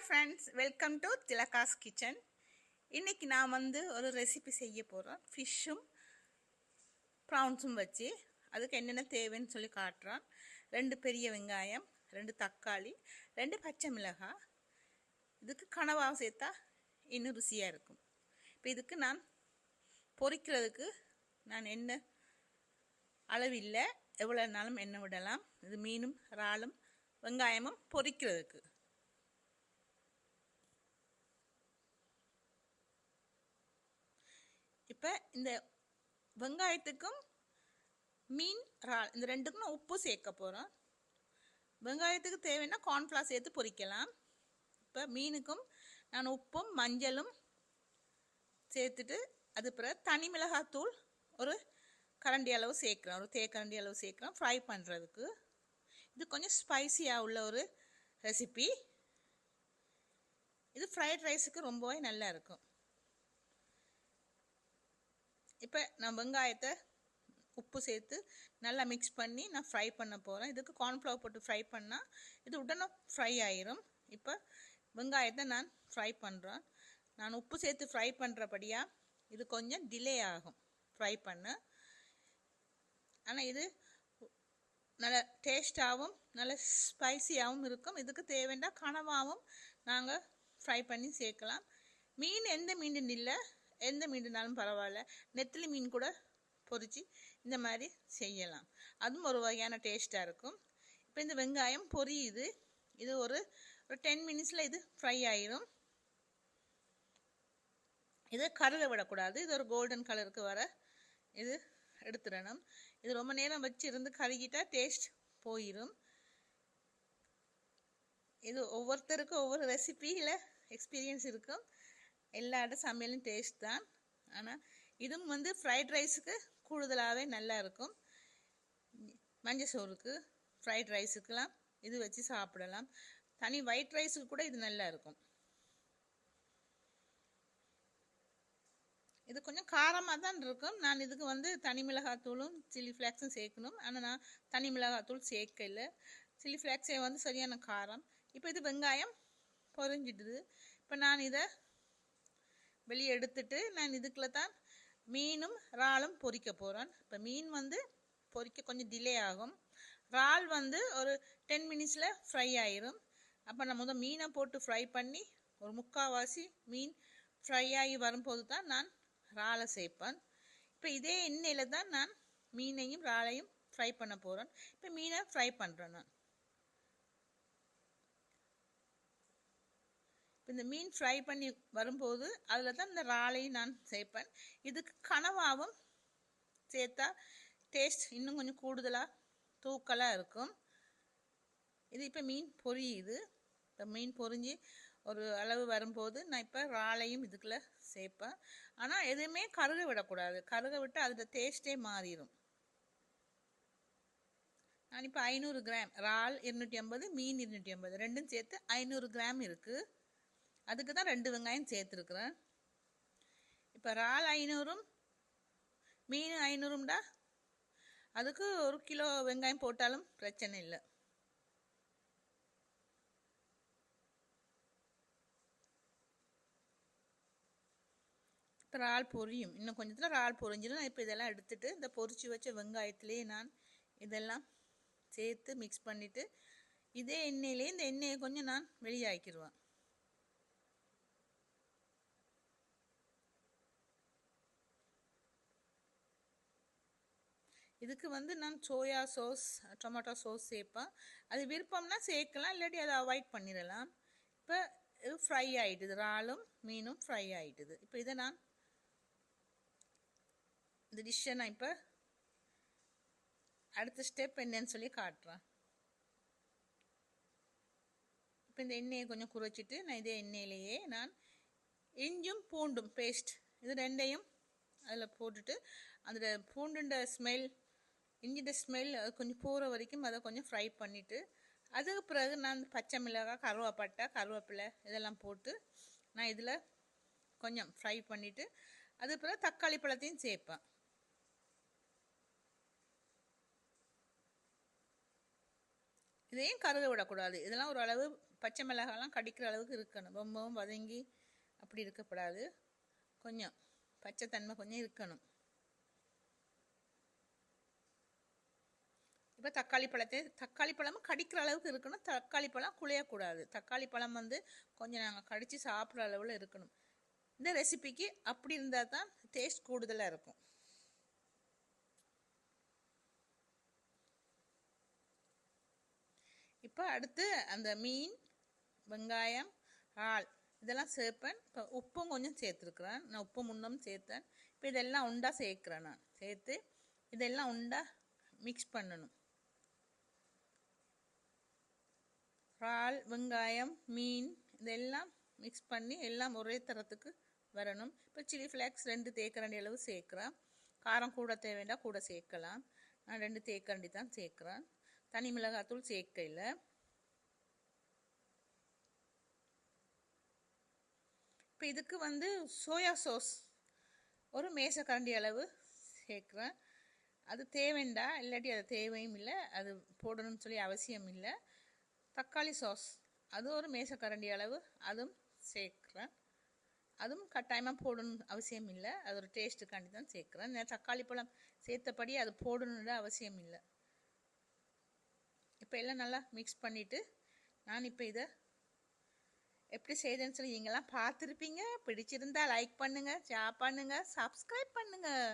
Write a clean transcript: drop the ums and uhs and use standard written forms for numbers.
Friends, welcome to Thilaga's kitchen. இன்றைக்கி நான் ஒரு ரெசிபி செய்ய போகிறேன். ஃபிஷ்ஷும் ப்ரான்ஸும் வச்சு அதுக்கு என்னென்ன தேவைன்னு சொல்லி காட்டுறேன். 2 பெரிய வெங்காயம், 2 தக்காளி, 2 பச்சை மிளகாய். இதுக்கு கனவாக சேர்த்தா இன்னும் ருசியாக இருக்கும். இப்போ இதுக்கு நான் பொரிக்கிறதுக்கு நான் எண்ணெய் அளவில்லை, எவ்வளோ நாளும் எண்ணெய் விடலாம். இது மீனும் இறாலும் வெங்காயமும் பொரிக்கிறதுக்கு. இப்போ இந்த வெங்காயத்துக்கும் மீன் இறால் இந்த ரெண்டுக்கும் நான் உப்பு சேர்க்க போகிறோம். வெங்காயத்துக்கு தேவைன்னா கார்ன்ஃப்ளவர் சேர்த்து பொரிக்கலாம். இப்போ மீனுக்கும் நான் உப்பும் மஞ்சளும் சேர்த்துட்டு அது பிறகு தனி மிளகாத்தூள் ஒரு கரண்டி அளவு சேர்க்குறேன், ஒரு தேக்கரண்டி அளவு சேர்க்குறேன் ஃப்ரை பண்ணுறதுக்கு. இது கொஞ்சம் ஸ்பைசியாக உள்ள ஒரு ரெசிபி. இது ஃப்ரைட் ரைஸுக்கு ரொம்பவே நல்லா இருக்கும். இப்போ நான் வெங்காயத்தை உப்பு சேர்த்து நல்லா மிக்ஸ் பண்ணி நான் ஃப்ரை பண்ண போகிறேன். இதுக்கு கார்ன்ஃப்ளவர் போட்டு ஃப்ரை பண்ணால் இது உடனே ஃப்ரை ஆயிரும். இப்போ வெங்காயத்தை நான் ஃப்ரை பண்ணுறேன். நான் உப்பு சேர்த்து ஃப்ரை பண்ணுறபடியாக இது கொஞ்சம் டிலே ஆகும் ஃப்ரை பண்ண. ஆனால் இது நல்ல டேஸ்டாகவும் நல்ல ஸ்பைசியாகவும் இருக்கும். இதுக்கு தேவைன்னா கனவாகவும் நாங்கள் ஃப்ரை பண்ணி சேர்க்கலாம். மீன் எந்த மீன் இல்லை, எந்த மீனுனாலும் பரவாயில்ல. நெத்திலி மீன் கூட பொரித்து இந்த மாதிரி செய்யலாம், அதுவும் ஒரு வகையான டேஸ்ட்டாக இருக்கும். இப்போ இந்த வெங்காயம் பொரியுது. இது ஒரு 10 மினிட்ஸில் இது ஃப்ரை ஆயிரும். இதை கருக விடக்கூடாது. இது ஒரு கோல்டன் கலருக்கு வர இது எடுத்துடணும். இது ரொம்ப நேரம் வச்சு இருந்து கருகிட்டா டேஸ்ட் போயிடும். இது ஒவ்வொருத்தருக்கும் ஒவ்வொரு ரெசிபியில் எக்ஸ்பீரியன்ஸ் இருக்கும். எல்லாரோட சமையலும் டேஸ்ட் தான். ஆனால் இதுவும் ஃப்ரைட் ரைஸுக்கு கூடுதலாகவே நல்லா இருக்கும். மஞ்சள் சோறுக்கு, ஃப்ரைட் ரைஸுக்கெலாம் இது வச்சு சாப்பிடலாம். தனி ஒயிட் ரைஸுக்கு கூட இது நல்லா இருக்கும். இது கொஞ்சம் காரமாக தான் இருக்கும். நான் இதுக்கு தனி மிளகாத்தூளும் சில்லி ஃப்ளேக்ஸும் சேர்க்கணும். ஆனால் நான் தனி மிளகாத்தூள் சேர்க்கல. சில்லி ஃப்ளேக்ஸே சரியான காரம். இப்போ இது வெங்காயம் பொரிஞ்சிடுது. இப்போ நான் இதை வெளியே எடுத்துட்டு நான் இதுக்குள்ள தான் மீனும் இறாலும் பொரிக்க போகிறேன். இப்போ மீன் பொரிக்க கொஞ்சம் டிலே ஆகும். இறால் ஒரு 10 மினிட்ஸில் ஃப்ரை ஆயிரும். அப்போ நான் மீனை போட்டு ஃப்ரை பண்ணி ஒரு முக்கால்வாசி மீன் ஃப்ரை ஆகி வரும்போது தான் நான் இறாலை சேர்ப்பேன். இப்போ இதே எண்ணெயில் தான் நான் மீனையும் இறாலையும் ஃப்ரை பண்ண போகிறேன். இப்போ மீனை ஃப்ரை பண்ணுறேன் நான். இந்த மீன் ஃப்ரை பண்ணி வரும்போது அதில் தான் இந்த இறாலையும் நான் சேர்ப்பேன். இதுக்கு கனவாகவும் சேர்த்தா டேஸ்ட் இன்னும் கொஞ்சம் கூடுதலாக தூக்கலாக இருக்கும். இது இப்போ மீன் பொரியுது. இப்போ மீன் பொரிஞ்சு ஒரு அளவு வரும்போது நான் இப்போ இறாலையும் இதுக்குள்ளே சேர்ப்பேன். ஆனால் எதுவுமே கருக விடக்கூடாது. கருக விட்டு அதில் டேஸ்ட்டே மாறிடும். நான் இப்போ 500 கிராம் இறால் 250, மீன் 250 ரெண்டும் சேர்த்து 500 கிராம் இருக்குது. அதுக்கு தான் 2 வெங்காயம் சேர்த்துருக்குறேன். இப்போ இறால் 500ம் மீன் 500ம்டா அதுக்கு 1 கிலோ வெங்காயம் போட்டாலும் பிரச்சனை இல்லை. இப்போ இறால் பொரியும். இன்னும் கொஞ்சத்தில் இறால் பொரிஞ்சிடும். நான் இப்போ இதெல்லாம் எடுத்துட்டு இந்த பொரிச்சு வச்ச வெங்காயத்துலேயே நான் இதெல்லாம் சேர்த்து மிக்ஸ் பண்ணிவிட்டு இதே எண்ணெயிலே இந்த எண்ணெயை கொஞ்சம் நான் வெளியாக்கிடுவேன். இதுக்கு நான் சோயா சாஸ், டொமேட்டோ சாஸ் சேர்ப்பேன். அது விருப்பம்னா சேர்க்கலாம், இல்லாட்டி அதை அவாய்ட் பண்ணிடலாம். இப்போ இது ஃப்ரை ஆகிடுது. இறாலும் மீனும் ஃப்ரை ஆகிடுது. இப்போ இதை நான் இந்த டிஷ்ஷை நான் இப்போ அடுத்த ஸ்டெப் என்னன்னு சொல்லி காட்டுறேன். இப்போ இந்த எண்ணெயை கொஞ்சம் குறைச்சிட்டு நான் இதே எண்ணெயிலேயே நான் இஞ்சும் பூண்டும் பேஸ்ட் இது ரெண்டையும் அதில் போட்டுட்டு அந்த பூண்டுண்ட ஸ்மெல், இஞ்சிட ஸ்மெல் அது கொஞ்சம் போகிற வரைக்கும் அதை கொஞ்சம் ஃப்ரை பண்ணிவிட்டு அதுக்கு பிறகு நான் பச்சை மிளகாய், கருவேப்பட்டை, கருவேப்பிலை இதெல்லாம் போட்டு நான் இதில் கொஞ்சம் ஃப்ரை பண்ணிவிட்டு அதுக்கு பிறகு தக்காளி பழத்தையும் சேர்ப்பேன். இதையும் கருக விடக்கூடாது. இதெல்லாம் ஒரு அளவு பச்சை மிளகாலாம் கடிக்கிற அளவுக்கு இருக்கணும். ரொம்பவும் வதங்கி அப்படி இருக்கக்கூடாது. கொஞ்சம் பச்சை தன்மை கொஞ்சம் இருக்கணும். இப்போ தக்காளி பழமும் கடிக்கிற அளவுக்கு இருக்கணும். தக்காளி பழம் குழையக்கூடாது. தக்காளி பழம் வந்து கொஞ்சம் நாங்கள் கடித்து சாப்பிட்ற அளவில் இருக்கணும். இந்த ரெசிபிக்கு அப்படி இருந்தால் தான் டேஸ்ட் கூடுதலாக இருக்கும். இப்போ அடுத்து அந்த மீன், வெங்காயம், இறால் இதெல்லாம் சேர்ப்பேன். இப்போ உப்பும் கொஞ்சம் சேர்த்துருக்குறேன். நான் உப்பு முன்னும் சேர்த்தேன். இப்போ இதெல்லாம் உண்டா சேர்க்குறேன். நான் சேர்த்து இதெல்லாம் உண்டா மிக்ஸ் பண்ணணும். இறால், வெங்காயம், மீன் இதெல்லாம் மிக்ஸ் பண்ணி எல்லாம் ஒரே தரத்துக்கு வரணும். இப்போ சில்லி ஃப்ளேக்ஸ் 2 தேக்கரண்டி அளவு சேர்க்குறேன். காரம் கூட தேவைண்டா கூட சேர்க்கலாம். நான் 2 தேக்கரண்டி தான் சேர்க்குறேன். தனி மிளகாத்தூள் சேர்க்கையில். இப்போ இதுக்கு வந்து சோயா சாஸ் ஒரு மேசக்கரண்டி அளவு சேர்க்குறேன். அது தேவைண்டா, இல்லாட்டி அது தேவையும் இல்லை, அது போடணும்னு சொல்லி அவசியம் இல்லை. தக்காளி சாஸ் அது ஒரு மேசக்கரண்டி அளவு அதுவும் சேர்க்குறேன். அதுவும் கட்டாயமாக போடணும் அவசியம் இல்லை, அது ஒரு டேஸ்ட்டுக்காண்டி தான் சேர்க்குறேன். தக்காளி பழம் சேர்த்தபடி அது போடணுன்ற அவசியம் இல்லை. இப்போ எல்லாம் நல்லா மிக்ஸ் பண்ணிவிட்டு நான் இப்போ இதை எப்படி செய்தேன்னு சொல்லி நீங்களாம் பார்த்துருப்பீங்க. பிடிச்சிருந்தா லைக் பண்ணுங்கள், ஷேர் பண்ணுங்கள், சப்ஸ்கிரைப் பண்ணுங்கள்.